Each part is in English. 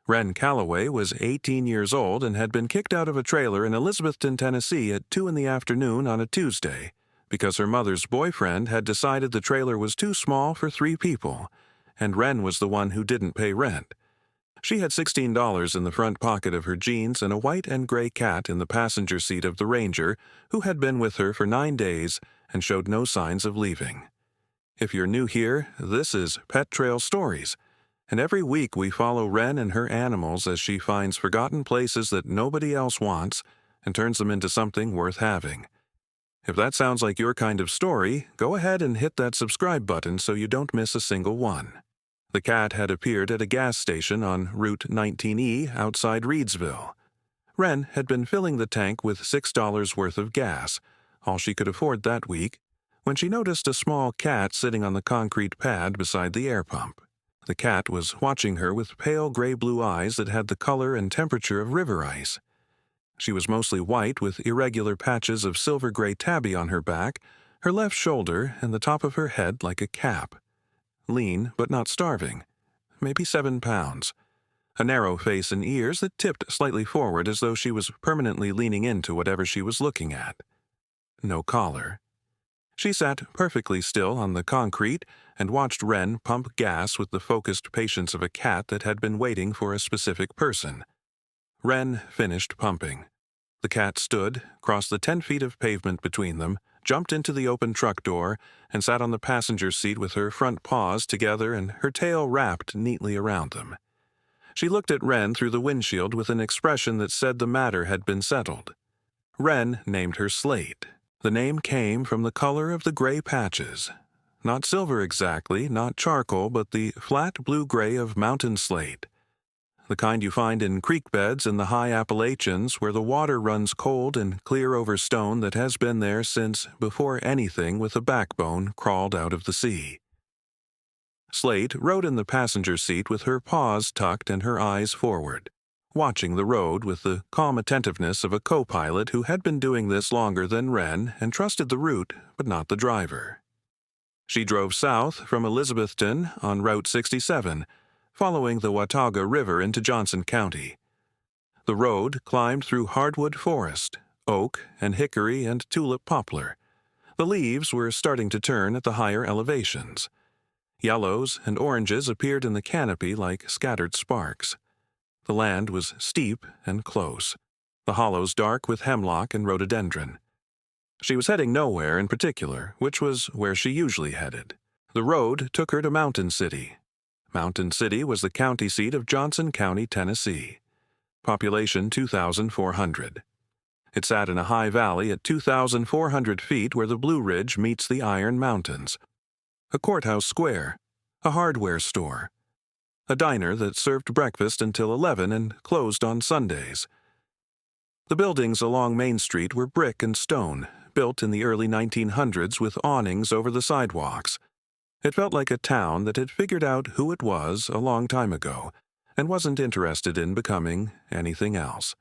Wren Calloway was 18 years old and had been kicked out of a trailer in Elizabethton, Tennessee at 2 in the afternoon on a Tuesday because her mother's boyfriend had decided the trailer was too small for 3 people, and Wren was the one who didn't pay rent. She had $16 in the front pocket of her jeans and a white and gray cat in the passenger seat of the Ranger, who had been with her for 9 days and showed no signs of leaving. If you're new here, this is Pet Trail Stories, and every week we follow Wren and her animals as she finds forgotten places that nobody else wants and turns them into something worth having. If that sounds like your kind of story, go ahead and hit that subscribe button so you don't miss a single one. The cat had appeared at a gas station on Route 19E outside Reedsville. Wren had been filling the tank with $6 worth of gas, all she could afford that week, when she noticed a small cat sitting on the concrete pad beside the air pump. The cat was watching her with pale gray-blue eyes that had the color and temperature of river ice. She was mostly white with irregular patches of silver-gray tabby on her back, her left shoulder, and the top of her head like a cap. Lean, but not starving. Maybe 7 pounds. A narrow face and ears that tipped slightly forward as though she was permanently leaning into whatever she was looking at. No collar. She sat perfectly still on the concrete and watched Wren pump gas with the focused patience of a cat that had been waiting for a specific person. Wren finished pumping. The cat stood, crossed the 10 feet of pavement between them, jumped into the open truck door, and sat on the passenger seat with her front paws together and her tail wrapped neatly around them. She looked at Wren through the windshield with an expression that said the matter had been settled. Wren named her Slate. The name came from the color of the gray patches. Not silver exactly, not charcoal, but the flat blue-gray of mountain slate. The kind you find in creek beds in the high Appalachians where the water runs cold and clear over stone that has been there since before anything with a backbone crawled out of the sea. Slate rode in the passenger seat with her paws tucked and her eyes forward, watching the road with the calm attentiveness of a co-pilot who had been doing this longer than Wren and trusted the route but not the driver. She drove south from Elizabethton on Route 67, following the Watauga River into Johnson County. The road climbed through hardwood forest, oak and hickory and tulip poplar. The leaves were starting to turn at the higher elevations. Yellows and oranges appeared in the canopy like scattered sparks. The land was steep and close, the hollows dark with hemlock and rhododendron. She was heading nowhere in particular, which was where she usually headed. The road took her to Mountain City. Mountain City was the county seat of Johnson County, Tennessee. Population 2,400. It sat in a high valley at 2,400 feet where the Blue Ridge meets the Iron Mountains. A courthouse square, a hardware store, a diner that served breakfast until 11 and closed on Sundays. The buildings along Main Street were brick and stone, built in the early 1900s with awnings over the sidewalks. It felt like a town that had figured out who it was a long time ago and wasn't interested in becoming anything else.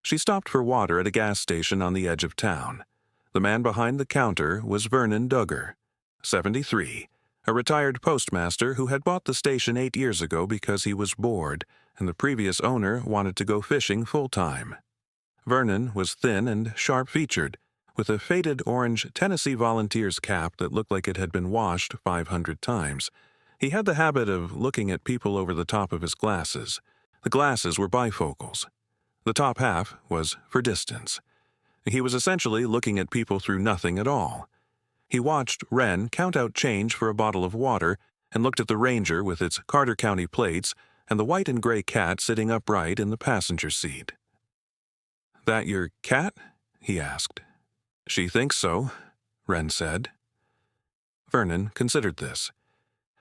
She stopped for water at a gas station on the edge of town. The man behind the counter was Vernon Duggar, 73, a retired postmaster who had bought the station 8 years ago because he was bored and the previous owner wanted to go fishing full-time. Vernon was thin and sharp-featured, with a faded orange Tennessee Volunteers cap that looked like it had been washed 500 times. He had the habit of looking at people over the top of his glasses. The glasses were bifocals. The top half was for distance. He was essentially looking at people through nothing at all. He watched Wren count out change for a bottle of water and looked at the Ranger with its Carter County plates and the white and gray cat sitting upright in the passenger seat. "That your cat?" he asked. "She thinks so," Wren said. Vernon considered this.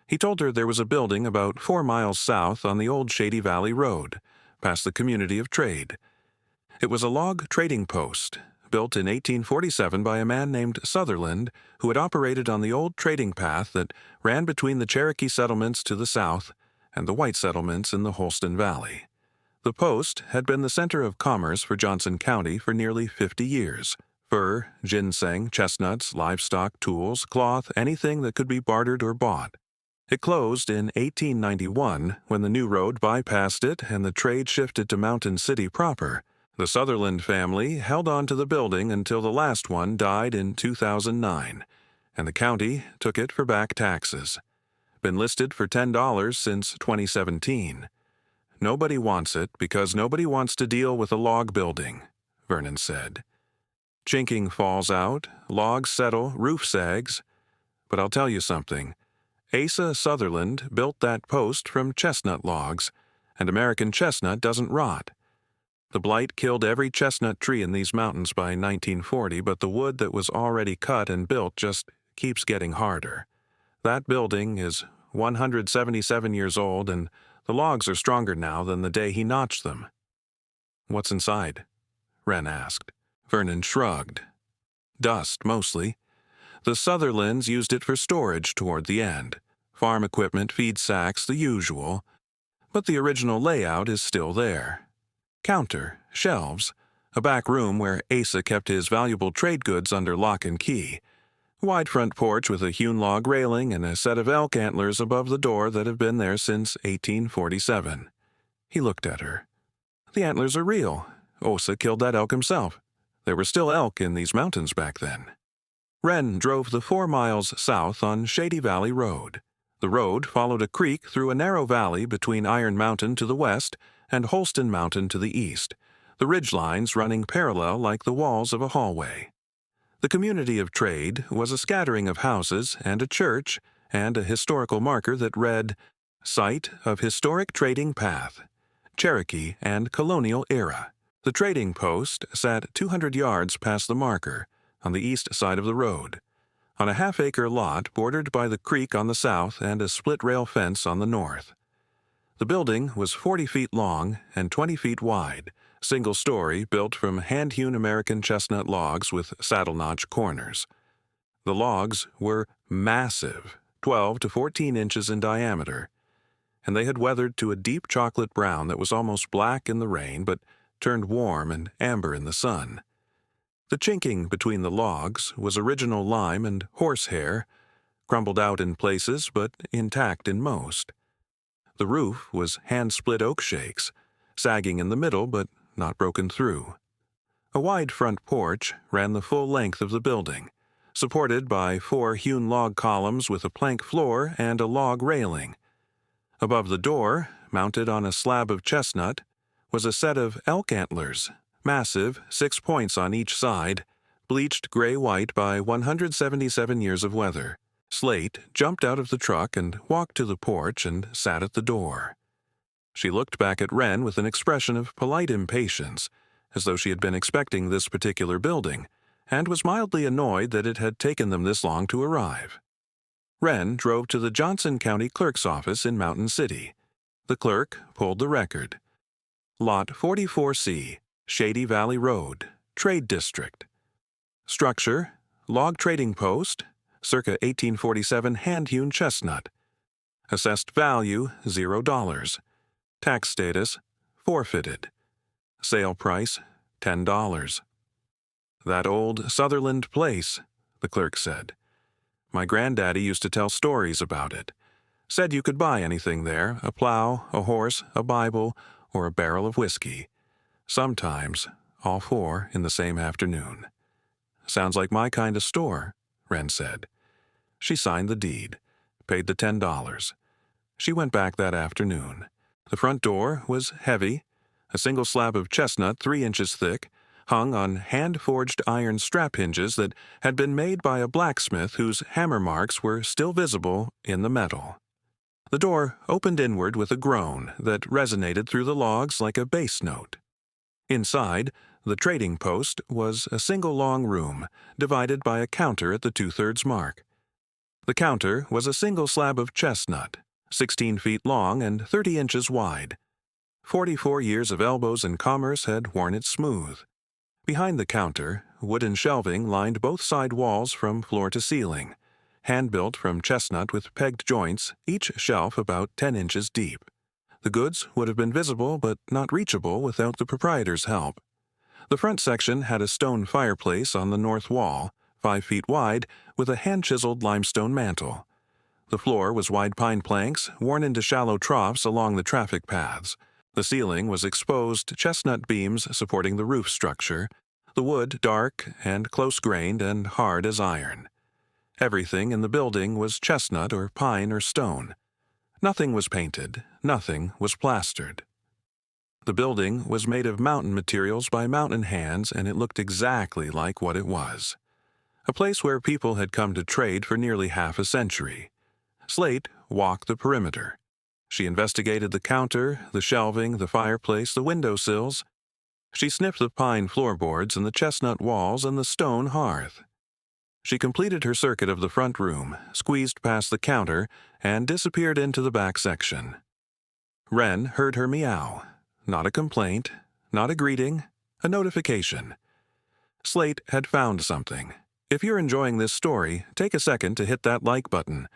He told her there was a building about 4 miles south on the old Shady Valley Road, past the community of trade. It was a log trading post, built in 1847 by a man named Sutherland, who had operated on the old trading path that ran between the Cherokee settlements to the south and the white settlements in the Holston Valley. The post had been the center of commerce for Johnson County for nearly 50 years. Fur, ginseng, chestnuts, livestock, tools, cloth, anything that could be bartered or bought. It closed in 1891 when the new road bypassed it and the trade shifted to Mountain City proper. The Sutherland family held on to the building until the last one died in 2009, and the county took it for back taxes. Been listed for $10 since 2017. Nobody wants it because nobody wants to deal with a log building, Vernon said. Chinking falls out, logs settle, roof sags. But I'll tell you something. Asa Sutherland built that post from chestnut logs, and American chestnut doesn't rot. The blight killed every chestnut tree in these mountains by 1940, but the wood that was already cut and built just keeps getting harder. That building is 177 years old, and the logs are stronger now than the day he notched them. What's inside? Wren asked. Vernon shrugged. Dust, mostly. The Sutherlands used it for storage toward the end. Farm equipment, feed sacks, the usual. But the original layout is still there. Counter, shelves, a back room where Asa kept his valuable trade goods under lock and key, wide front porch with a hewn log railing and a set of elk antlers above the door that have been there since 1847. He looked at her. The antlers are real. Asa killed that elk himself. There were still elk in these mountains back then. Wren drove the 4 miles south on Shady Valley Road. The road followed a creek through a narrow valley between Iron Mountain to the west and Holston Mountain to the east, the ridgelines running parallel like the walls of a hallway. The community of trade was a scattering of houses and a church and a historical marker that read, Site of Historic Trading Path, Cherokee and Colonial Era. The trading post sat 200 yards past the marker, on the east side of the road, on a half-acre lot bordered by the creek on the south and a split-rail fence on the north. The building was 40 feet long and 20 feet wide, single-story, built from hand-hewn American chestnut logs with saddle-notch corners. The logs were massive, 12 to 14 inches in diameter, and they had weathered to a deep chocolate brown that was almost black in the rain but turned warm and amber in the sun. The chinking between the logs was original lime and horsehair, crumbled out in places but intact in most. The roof was hand-split oak shakes, sagging in the middle but not broken through. A wide front porch ran the full length of the building, supported by 4 hewn log columns with a plank floor and a log railing. Above the door, mounted on a slab of chestnut, was a set of elk antlers, massive, 6 points on each side, bleached gray-white by 177 years of weather. Slate jumped out of the truck and walked to the porch and sat at the door. She looked back at Wren with an expression of polite impatience, as though she had been expecting this particular building, and was mildly annoyed that it had taken them this long to arrive. Wren drove to the Johnson County Clerk's office in Mountain City. The clerk pulled the record. Lot 44C, Shady Valley Road, Trade District. Structure, log trading post, circa 1847 hand-hewn chestnut. Assessed value, $0. Tax status, forfeited. Sale price, $10. That old Sutherland place, the clerk said. My granddaddy used to tell stories about it. Said you could buy anything there, a plow, a horse, a Bible, or a barrel of whiskey. Sometimes, all 4 in the same afternoon. Sounds like my kind of store, Wren said. She signed the deed, paid the $10. She went back that afternoon. The front door was heavy, a single slab of chestnut 3 inches thick, hung on hand-forged iron strap hinges that had been made by a blacksmith whose hammer marks were still visible in the metal. The door opened inward with a groan that resonated through the logs like a bass note. Inside, the trading post was a single long room, divided by a counter at the 2/3 mark. The counter was a single slab of chestnut, 16 feet long and 30 inches wide. 44 years of elbows and commerce had worn it smooth. Behind the counter, wooden shelving lined both side walls from floor to ceiling, hand-built from chestnut with pegged joints, each shelf about 10 inches deep. The goods would have been visible but not reachable without the proprietor's help. The front section had a stone fireplace on the north wall, 5 feet wide, with a hand-chiseled limestone mantel. The floor was wide pine planks worn into shallow troughs along the traffic paths. The ceiling was exposed chestnut beams supporting the roof structure, the wood dark and close-grained and hard as iron. Everything in the building was chestnut or pine or stone. Nothing was painted, nothing was plastered. The building was made of mountain materials by mountain hands, and it looked exactly like what it was. A place where people had come to trade for nearly half a century. Slate walked the perimeter. She investigated the counter, the shelving, the fireplace, the windowsills. She sniffed the pine floorboards and the chestnut walls and the stone hearth. She completed her circuit of the front room, squeezed past the counter, and disappeared into the back section. Wren heard her meow. Not a complaint, not a greeting, a notification. Slate had found something. If you're enjoying this story, take a second to hit that like button.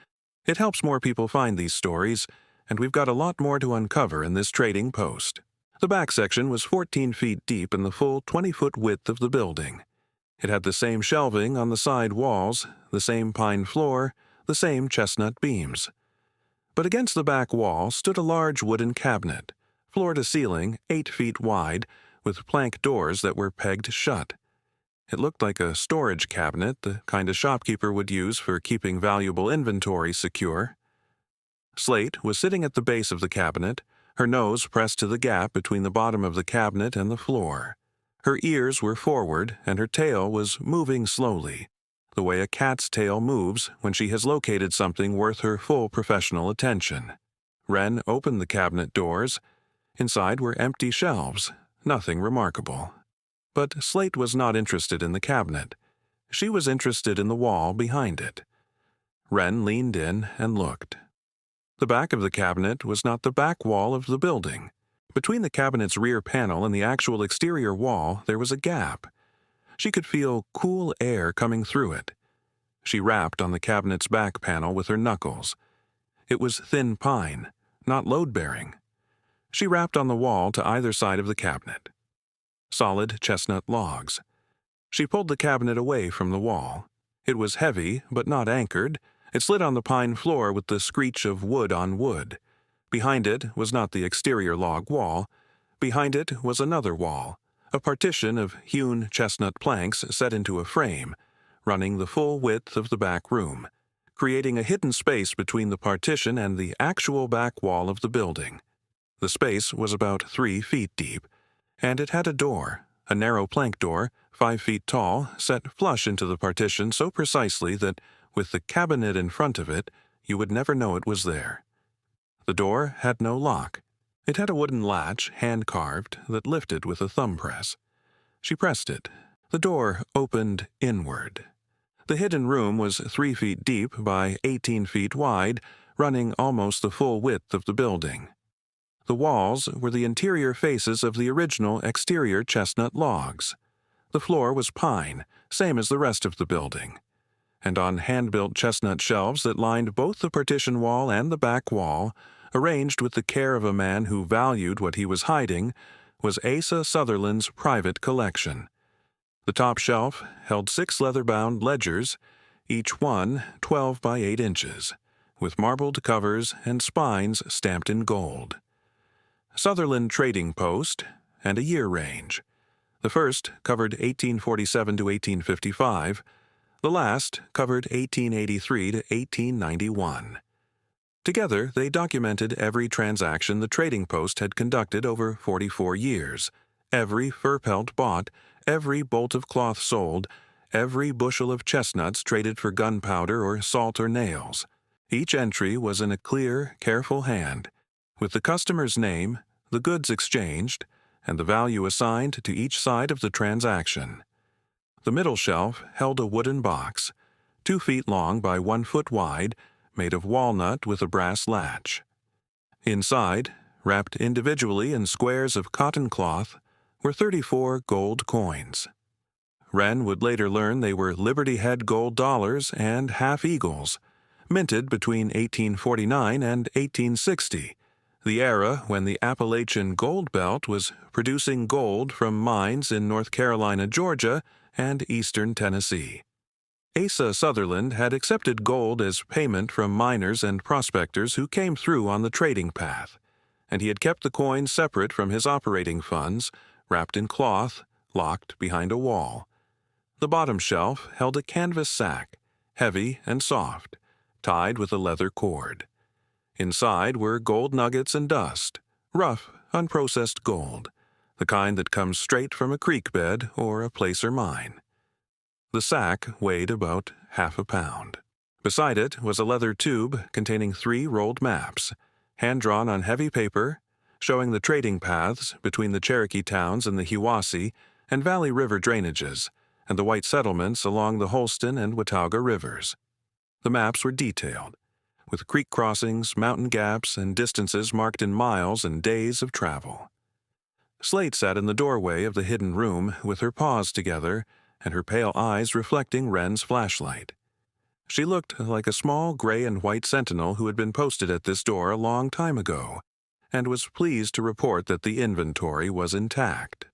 It helps more people find these stories, and we've got a lot more to uncover in this trading post. The back section was 14 feet deep in the full 20-foot width of the building. It had the same shelving on the side walls, the same pine floor, the same chestnut beams. But against the back wall stood a large wooden cabinet, floor to ceiling, 8 feet wide, with plank doors that were pegged shut. It looked like a storage cabinet, the kind a shopkeeper would use for keeping valuable inventory secure. Slate was sitting at the base of the cabinet, her nose pressed to the gap between the bottom of the cabinet and the floor. Her ears were forward, and her tail was moving slowly, the way a cat's tail moves when she has located something worth her full professional attention. Wren opened the cabinet doors. Inside were empty shelves, nothing remarkable. But Slate was not interested in the cabinet. She was interested in the wall behind it. Wren leaned in and looked. The back of the cabinet was not the back wall of the building. Between the cabinet's rear panel and the actual exterior wall, there was a gap. She could feel cool air coming through it. She rapped on the cabinet's back panel with her knuckles. It was thin pine, not load-bearing. She rapped on the wall to either side of the cabinet. Solid chestnut logs. She pulled the cabinet away from the wall. It was heavy, but not anchored. It slid on the pine floor with the screech of wood on wood. Behind it was not the exterior log wall. Behind it was another wall, a partition of hewn chestnut planks set into a frame, running the full width of the back room, creating a hidden space between the partition and the actual back wall of the building. The space was about 3 feet deep, and it had a door, a narrow plank door, 5 feet tall, set flush into the partition so precisely that, with the cabinet in front of it, you would never know it was there. The door had no lock. It had a wooden latch, hand-carved, that lifted with a thumb press. She pressed it. The door opened inward. The hidden room was 3 feet deep by 18 feet wide, running almost the full width of the building. The walls were the interior faces of the original exterior chestnut logs. The floor was pine, same as the rest of the building. And on hand-built chestnut shelves that lined both the partition wall and the back wall, arranged with the care of a man who valued what he was hiding, was Asa Sutherland's private collection. The top shelf held 6 leather-bound ledgers, each one 12 by 8 inches, with marbled covers and spines stamped in gold. Sutherland Trading Post, and a year range. The first covered 1847 to 1855, the last covered 1883 to 1891. Together, they documented every transaction the Trading Post had conducted over 44 years, every fur pelt bought, every bolt of cloth sold, every bushel of chestnuts traded for gunpowder or salt or nails. Each entry was in a clear, careful hand, with the customer's name, the goods exchanged, and the value assigned to each side of the transaction. The middle shelf held a wooden box, 2 feet long by 1 foot wide, made of walnut with a brass latch. Inside, wrapped individually in squares of cotton cloth, were 34 gold coins. Wren would later learn they were Liberty Head gold dollars and half-eagles, minted between 1849 and 1860, the era when the Appalachian Gold Belt was producing gold from mines in North Carolina, Georgia, and eastern Tennessee. Asa Sutherland had accepted gold as payment from miners and prospectors who came through on the trading path, and he had kept the coins separate from his operating funds, wrapped in cloth, locked behind a wall. The bottom shelf held a canvas sack, heavy and soft, tied with a leather cord. Inside were gold nuggets and dust, rough, unprocessed gold, the kind that comes straight from a creek bed or a placer mine. The sack weighed about half a pound. Beside it was a leather tube containing 3 rolled maps, hand-drawn on heavy paper, showing the trading paths between the Cherokee towns and the Hiwassee and Valley River drainages, and the white settlements along the Holston and Watauga rivers. The maps were detailed, with creek crossings, mountain gaps, and distances marked in miles and days of travel. Slate sat in the doorway of the hidden room with her paws together and her pale eyes reflecting Wren's flashlight. She looked like a small gray and white sentinel who had been posted at this door a long time ago, and was pleased to report that the inventory was intact.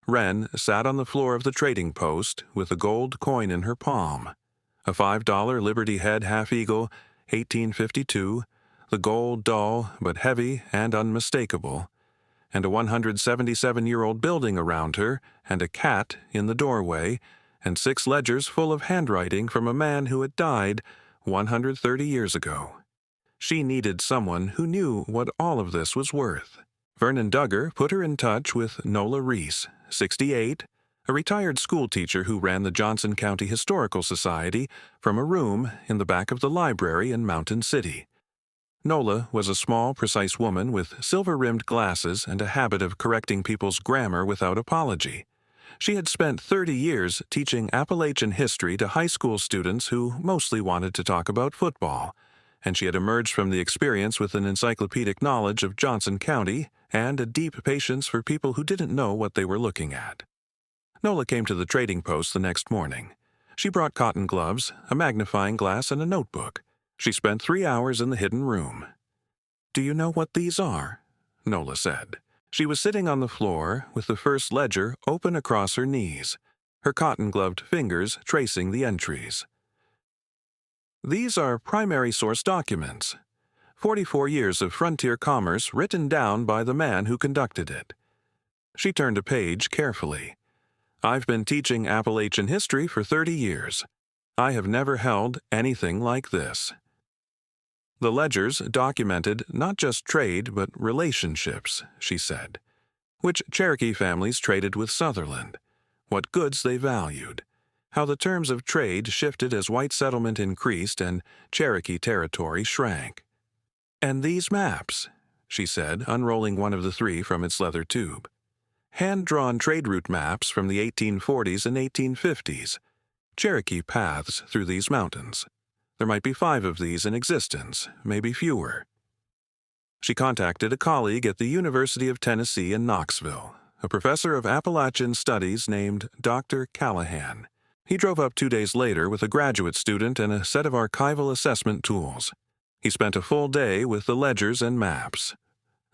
Wren sat on the floor of the trading post with a gold coin in her palm, a $5 Liberty Head half-eagle, 1852, the gold dull but heavy and unmistakable, and a 177-year-old building around her, and a cat in the doorway, and 6 ledgers full of handwriting from a man who had died 130 years ago. She needed someone who knew what all of this was worth. Vernon Duggar put her in touch with Nola Reese, 68, a retired schoolteacher who ran the Johnson County Historical Society from a room in the back of the library in Mountain City. Nola was a small, precise woman with silver-rimmed glasses and a habit of correcting people's grammar without apology. She had spent 30 years teaching Appalachian history to high school students who mostly wanted to talk about football, and she had emerged from the experience with an encyclopedic knowledge of Johnson County and a deep patience for people who didn't know what they were looking at. Nola came to the trading post the next morning. She brought cotton gloves, a magnifying glass, and a notebook. She spent 3 hours in the hidden room. "Do you know what these are?" Nola said. She was sitting on the floor with the first ledger open across her knees, her cotton-gloved fingers tracing the entries. "These are primary source documents. 44 years of frontier commerce written down by the man who conducted it." She turned a page carefully. "I've been teaching Appalachian history for 30 years. I have never held anything like this." The ledgers documented not just trade but relationships, she said. Which Cherokee families traded with Sutherland, what goods they valued, how the terms of trade shifted as white settlement increased and Cherokee territory shrank. "And these maps," she said, unrolling one of the 3 from its leather tube. "Hand-drawn trade route maps from the 1840s and 1850s. Cherokee paths through these mountains. There might be 5 of these in existence, maybe fewer." She contacted a colleague at the University of Tennessee in Knoxville, a professor of Appalachian Studies named Dr. Callahan. He drove up 2 days later with a graduate student and a set of archival assessment tools. He spent a full day with the ledgers and maps.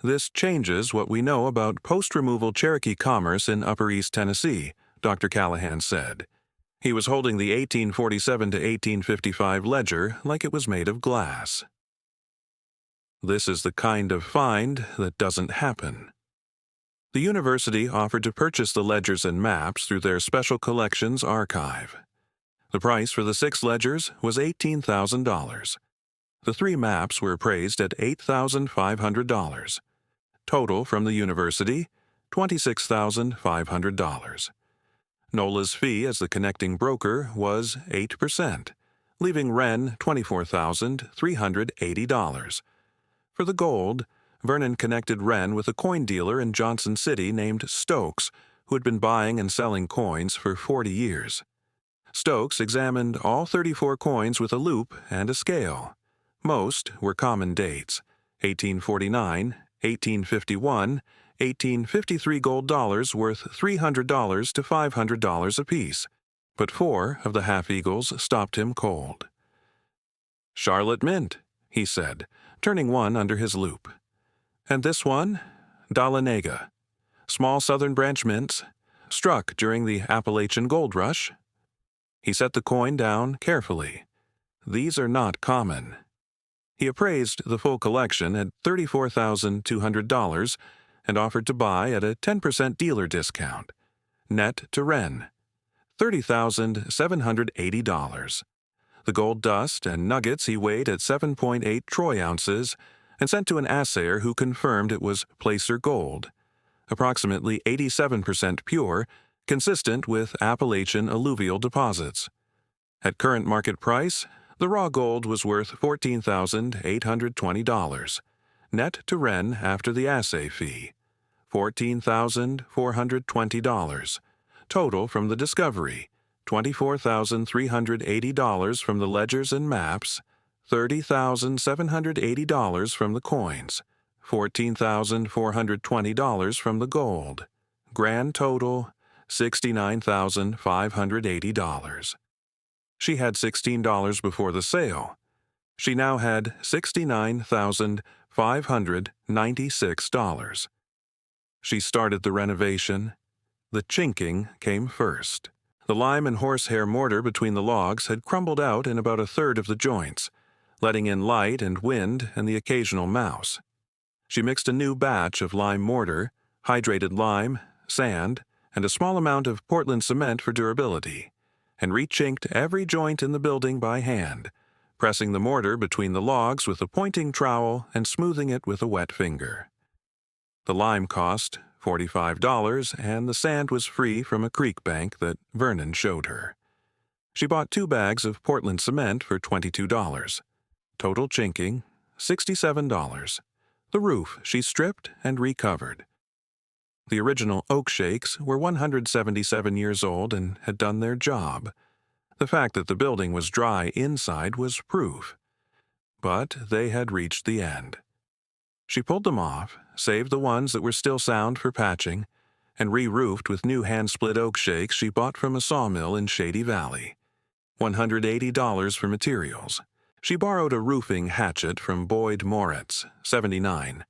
"This changes what we know about post-removal Cherokee commerce in Upper East Tennessee," Dr. Callahan said. He was holding the 1847 to 1855 ledger like it was made of glass. "This is the kind of find that doesn't happen." The university offered to purchase the ledgers and maps through their Special Collections archive. The price for the 6 ledgers was $18,000. The 3 maps were appraised at $8,500. Total from the university, $26,500. Nola's fee as the connecting broker was 8%, leaving Wren $24,380. For the gold, Vernon connected Wren with a coin dealer in Johnson City named Stokes, who had been buying and selling coins for 40 years. Stokes examined all 34 coins with a loupe and a scale. Most were common dates: 1849, 1851, 1853 gold dollars worth $300 to $500 apiece, but 4 of the half-eagles stopped him cold. "Charlotte Mint," he said, turning one under his loupe. "And this one? Dahlonega. Small southern branch mints, struck during the Appalachian Gold Rush." He set the coin down carefully. These are not common. He appraised the full collection at $34,200 and offered to buy at a 10% dealer discount. Net to Ren, $30,780. The gold dust and nuggets he weighed at 7.8 troy ounces and sent to an assayer who confirmed it was placer gold, approximately 87% pure, consistent with Appalachian alluvial deposits. At current market price, the raw gold was worth $14,820. Net to Ren after the assay fee, $14,420. Total from the discovery, $24,380 from the ledgers and maps, $30,780 from the coins, $14,420 from the gold. Grand total, $69,580. She had $16 before the sale. She now had $69,596. She started the renovation. The chinking came first. The lime and horsehair mortar between the logs had crumbled out in about a third of the joints, letting in light and wind and the occasional mouse. She mixed a new batch of lime mortar, hydrated lime, sand, and a small amount of Portland cement for durability, and rechinked every joint in the building by hand, pressing the mortar between the logs with a pointing trowel and smoothing it with a wet finger. The lime cost $45, and the sand was free from a creek bank that Vernon showed her. She bought 2 bags of Portland cement for $22. Total chinking, $67. The roof she stripped and recovered. The original oak shakes were 177 years old and had done their job. The fact that the building was dry inside was proof. But they had reached the end. She pulled them off, saved the ones that were still sound for patching, and re-roofed with new hand-split oak shakes she bought from a sawmill in Shady Valley. $180 for materials. She borrowed a roofing hatchet from Boyd Moritz, 79,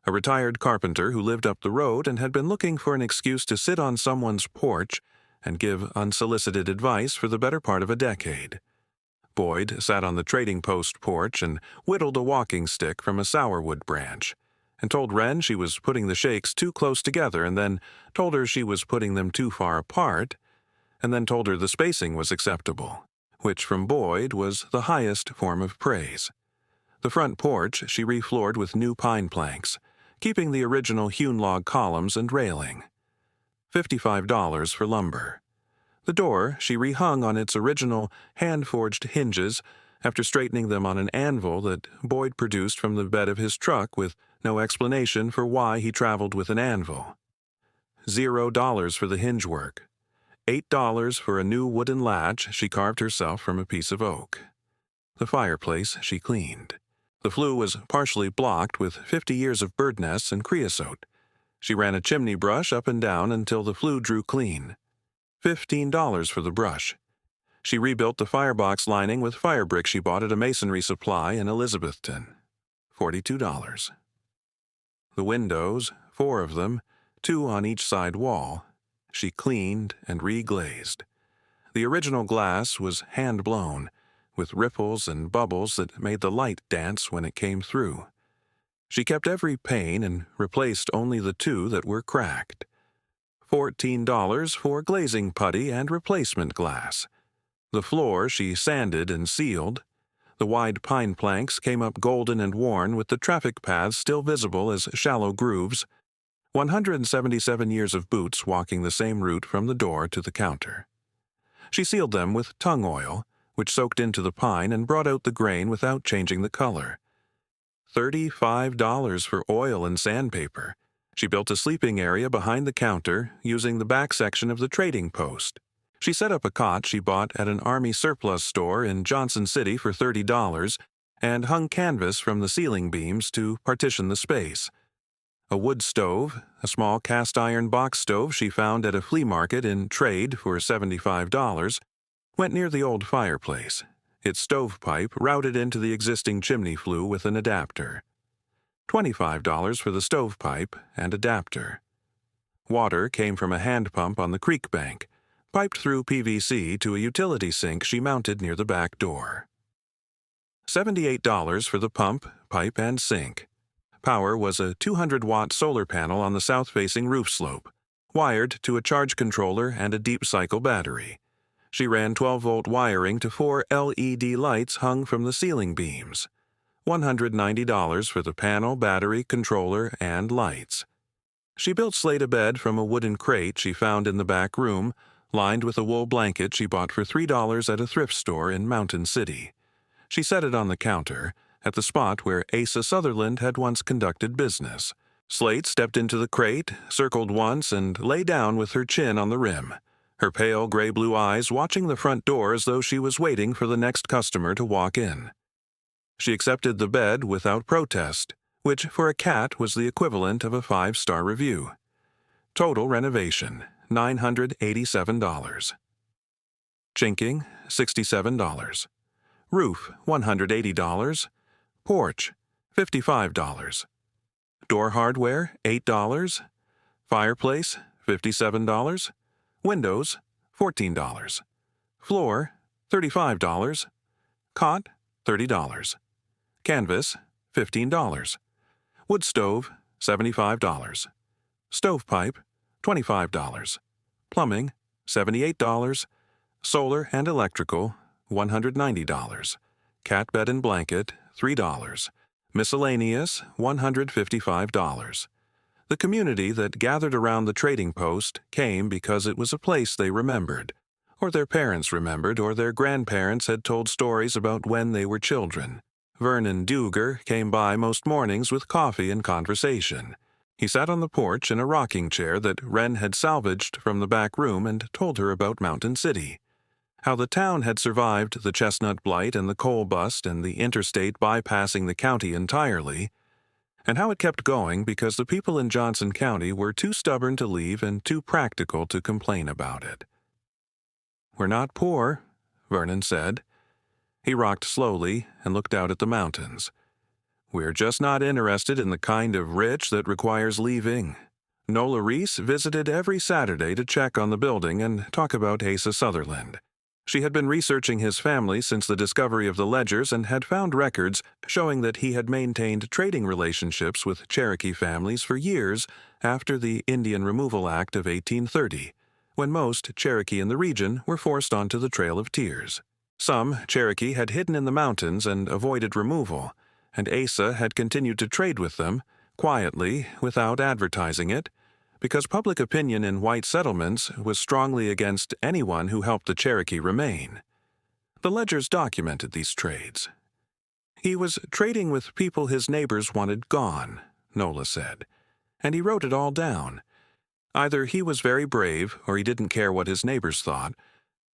a retired carpenter who lived up the road and had been looking for an excuse to sit on someone's porch and give unsolicited advice for the better part of a decade. Boyd sat on the trading post porch and whittled a walking stick from a sourwood branch, and told Wren she was putting the shakes too close together, and then told her she was putting them too far apart, and then told her the spacing was acceptable, which from Boyd was the highest form of praise. The front porch she refloored with new pine planks, keeping the original hewn log columns and railing. $55 for lumber. The door she rehung on its original hand-forged hinges after straightening them on an anvil that Boyd produced from the bed of his truck with no explanation for why he traveled with an anvil. $0 for the hinge work. $8 for a new wooden latch she carved herself from a piece of oak. The fireplace she cleaned. The flue was partially blocked with 50 years of bird nests and creosote. She ran a chimney brush up and down until the flue drew clean. $15 for the brush. She rebuilt the firebox lining with fire bricks she bought at a masonry supply in Elizabethton. $42. The windows, 4 of them, 2 on each side wall, she cleaned and reglazed. The original glass was hand-blown, with ripples and bubbles that made the light dance when it came through. She kept every pane and replaced only the 2 that were cracked. $14 for glazing putty and replacement glass. The floor she sanded and sealed. The wide pine planks came up golden and worn with the traffic paths still visible as shallow grooves. 177 years of boots walking the same route from the door to the counter. She sealed them with tung oil, which soaked into the pine and brought out the grain without changing the color. $35 for oil and sandpaper. She built a sleeping area behind the counter using the back section of the trading post. She set up a cot she bought at an Army surplus store in Johnson City for $30 and hung canvas from the ceiling beams to partition the space. A wood stove, a small cast-iron box stove she found at a flea market in trade for $75, went near the old fireplace, its stovepipe routed into the existing chimney flue with an adapter. $25 for the stovepipe and adapter. Water came from a hand pump on the creek bank, piped through PVC to a utility sink she mounted near the back door. $78 for the pump, pipe, and sink. Power was a 200-watt solar panel on the south-facing roof slope, wired to a charge controller and a deep cycle battery. She ran 12-volt wiring to 4 LED lights hung from the ceiling beams. $190 for the panel, battery, controller, and lights. She built Slate a bed from a wooden crate she found in the back room, lined with a wool blanket she bought for $3 at a thrift store in Mountain City. She set it on the counter, at the spot where Asa Sutherland had once conducted business. Slate stepped into the crate, circled once, and lay down with her chin on the rim, her pale gray-blue eyes watching the front door as though she was waiting for the next customer to walk in. She accepted the bed without protest, which for a cat was the equivalent of a 5-star review. Total renovation, $987. Chinking, $67. Roof, $180. Porch, $55. Door hardware, $8. Fireplace, $57. Windows, $14. Floor, $35. Cot, $30. Canvas, $15. Wood stove, $75. Stovepipe, $25. Plumbing, $78. Solar and electrical, $190. Cat bed and blanket, $3. Miscellaneous, $155. The community that gathered around the trading post came because it was a place they remembered, or their parents remembered, or their grandparents had told stories about when they were children. Vernon Duger came by most mornings with coffee and conversation. He sat on the porch in a rocking chair that Wren had salvaged from the back room and told her about Mountain City. How the town had survived the chestnut blight and the coal bust and the interstate bypassing the county entirely, and how it kept going because the people in Johnson County were too stubborn to leave and too practical to complain about it. "We're not poor," Vernon said. He rocked slowly and looked out at the mountains. "We're just not interested in the kind of rich that requires leaving." Nola Reese visited every Saturday to check on the building and talk about Asa Sutherland. She had been researching his family since the discovery of the ledgers and had found records showing that he had maintained trading relationships with Cherokee families for years after the Indian Removal Act of 1830, when most Cherokee in the region were forced onto the Trail of Tears. Some Cherokee had hidden in the mountains and avoided removal, and Asa had continued to trade with them, quietly, without advertising it, because public opinion in white settlements was strongly against anyone who helped the Cherokee remain. The ledgers documented these trades. "He was trading with people his neighbors wanted gone," Nola said, "and he wrote it all down. Either he was very brave or he didn't care what his neighbors thought.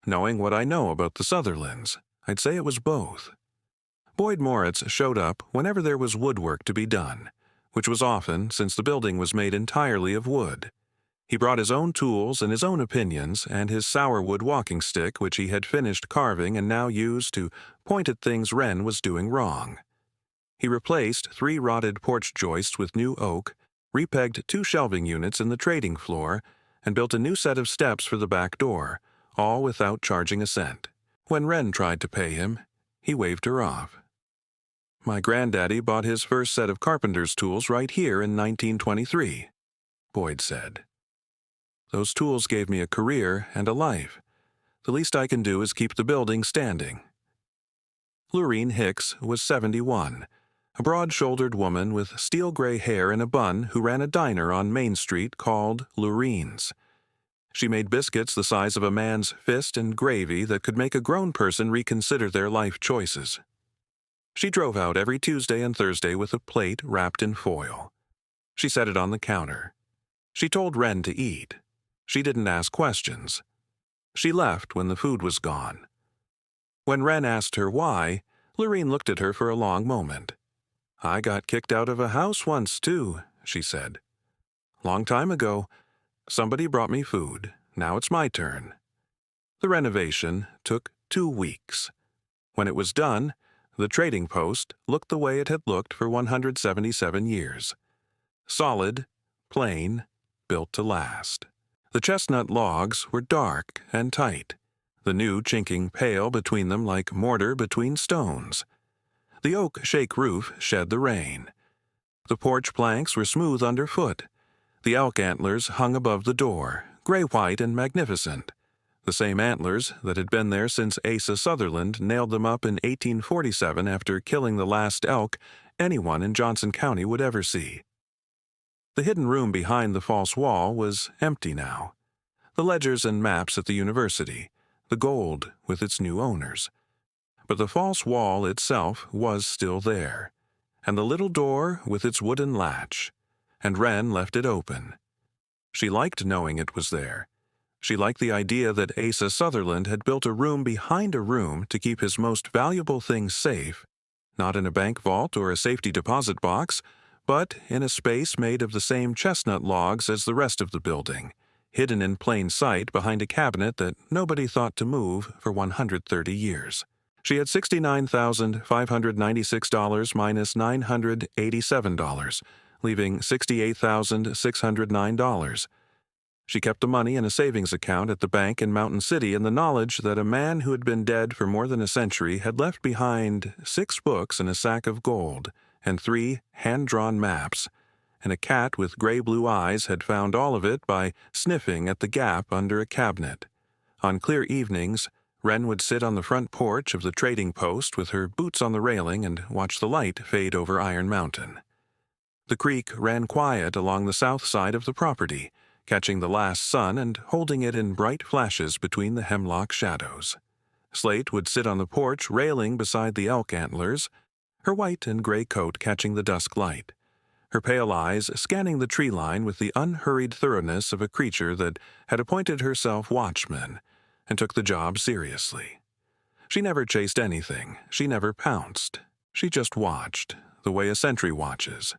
Knowing what I know about the Sutherlands, I'd say it was both." Boyd Moritz showed up whenever there was woodwork to be done, which was often since the building was made entirely of wood. He brought his own tools and his own opinions and his sourwood walking stick which he had finished carving and now used to point at things Wren was doing wrong. He replaced 3 rotted porch joists with new oak, repegged 2 shelving units in the trading floor, and built a new set of steps for the back door, all without charging a cent. When Wren tried to pay him, he waved her off. "My granddaddy bought his first set of carpenter's tools right here in 1923, Boyd said. "Those tools gave me a career and a life. The least I can do is keep the building standing." Lurene Hicks was 71, a broad-shouldered woman with steel-gray hair in a bun who ran a diner on Main Street called Lurene's. She made biscuits the size of a man's fist and gravy that could make a grown person reconsider their life choices. She drove out every Tuesday and Thursday with a plate wrapped in foil. She set it on the counter. She told Wren to eat. She didn't ask questions. She left when the food was gone. When Wren asked her why, Lurene looked at her for a long moment. "I got kicked out of a house once, too," she said. "Long time ago. Somebody brought me food. Now it's my turn." The renovation took 2 weeks. When it was done, the trading post looked the way it had looked for 177 years. Solid, plain, built to last. The chestnut logs were dark and tight, the new chinking pale between them like mortar between stones. The oak shake roof shed the rain. The porch planks were smooth underfoot. The elk antlers hung above the door, gray-white and magnificent, the same antlers that had been there since Asa Sutherland nailed them up in 1847 after killing the last elk anyone in Johnson County would ever see. The hidden room behind the false wall was empty now. The ledgers and maps at the university, the gold with its new owners. But the false wall itself was still there, and the little door with its wooden latch, and Wren left it open. She liked knowing it was there. She liked the idea that Asa Sutherland had built a room behind a room to keep his most valuable things safe, not in a bank vault or a safety deposit box, but in a space made of the same chestnut logs as the rest of the building, hidden in plain sight behind a cabinet that nobody thought to move for 130 years. She had $69,596 minus $987, leaving $68,609. She kept the money in a savings account at the bank in Mountain City in the knowledge that a man who had been dead for more than a century had left behind 6 books and a sack of gold, and 3 hand-drawn maps, and a cat with gray-blue eyes had found all of it by sniffing at the gap under a cabinet. On clear evenings, Wren would sit on the front porch of the trading post with her boots on the railing and watch the light fade over Iron Mountain. The creek ran quiet along the south side of the property, catching the last sun and holding it in bright flashes between the hemlock shadows. Slate would sit on the porch railing beside the elk antlers, her white and gray coat catching the dusk light, her pale eyes scanning the tree line with the unhurried thoroughness of a creature that had appointed herself watchman and took the job seriously. She never chased anything. She never pounced. She just watched, the way a sentry watches.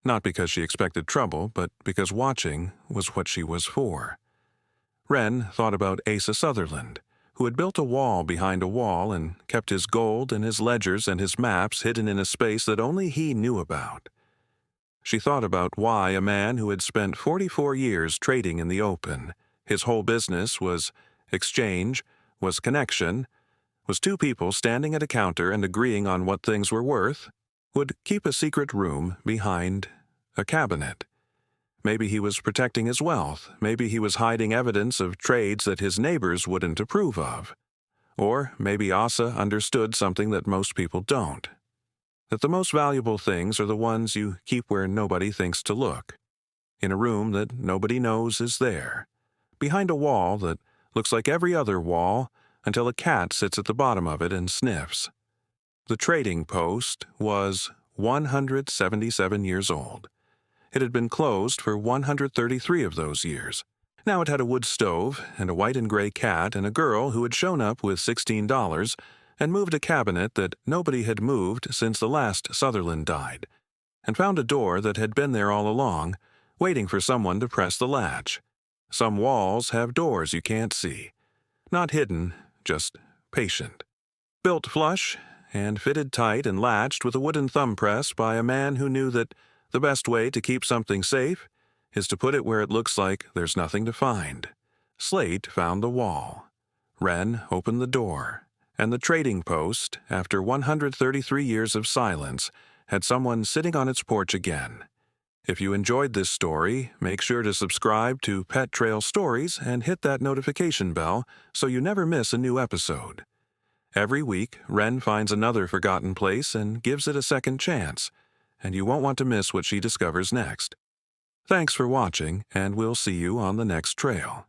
Not because she expected trouble, but because watching was what she was for. Wren thought about Asa Sutherland, who had built a wall behind a wall and kept his gold and his ledgers and his maps hidden in a space that only he knew about. She thought about why a man who had spent 44 years trading in the open, his whole business was exchange, was connection, was 2 people standing at a counter and agreeing on what things were worth, would keep a secret room behind a cabinet. Maybe he was protecting his wealth. Maybe he was hiding evidence of trades that his neighbors wouldn't approve of. Or maybe Asa understood something that most people don't. That the most valuable things are the ones you keep where nobody thinks to look. In a room that nobody knows is there. Behind a wall that looks like every other wall until a cat sits at the bottom of it and sniffs. The trading post was 177 years old. It had been closed for 133 of those years. Now it had a wood stove and a white and gray cat and a girl who had shown up with $16 and moved a cabinet that nobody had moved since the last Sutherland died, and found a door that had been there all along, waiting for someone to press the latch. Some walls have doors you can't see. Not hidden, just patient. Built flush and fitted tight and latched with a wooden thumb press by a man who knew that the best way to keep something safe is to put it where it looks like there's nothing to find. Slate found the wall. Wren opened the door, and the trading post, after 133 years of silence, had someone sitting on its porch again. If you enjoyed this story, make sure to subscribe to Pet Trail Stories and hit that notification bell so you never miss a new episode. Every week, Wren finds another forgotten place and gives it a second chance, and you won't want to miss what she discovers next. Thanks for watching, and we'll see you on the next trail.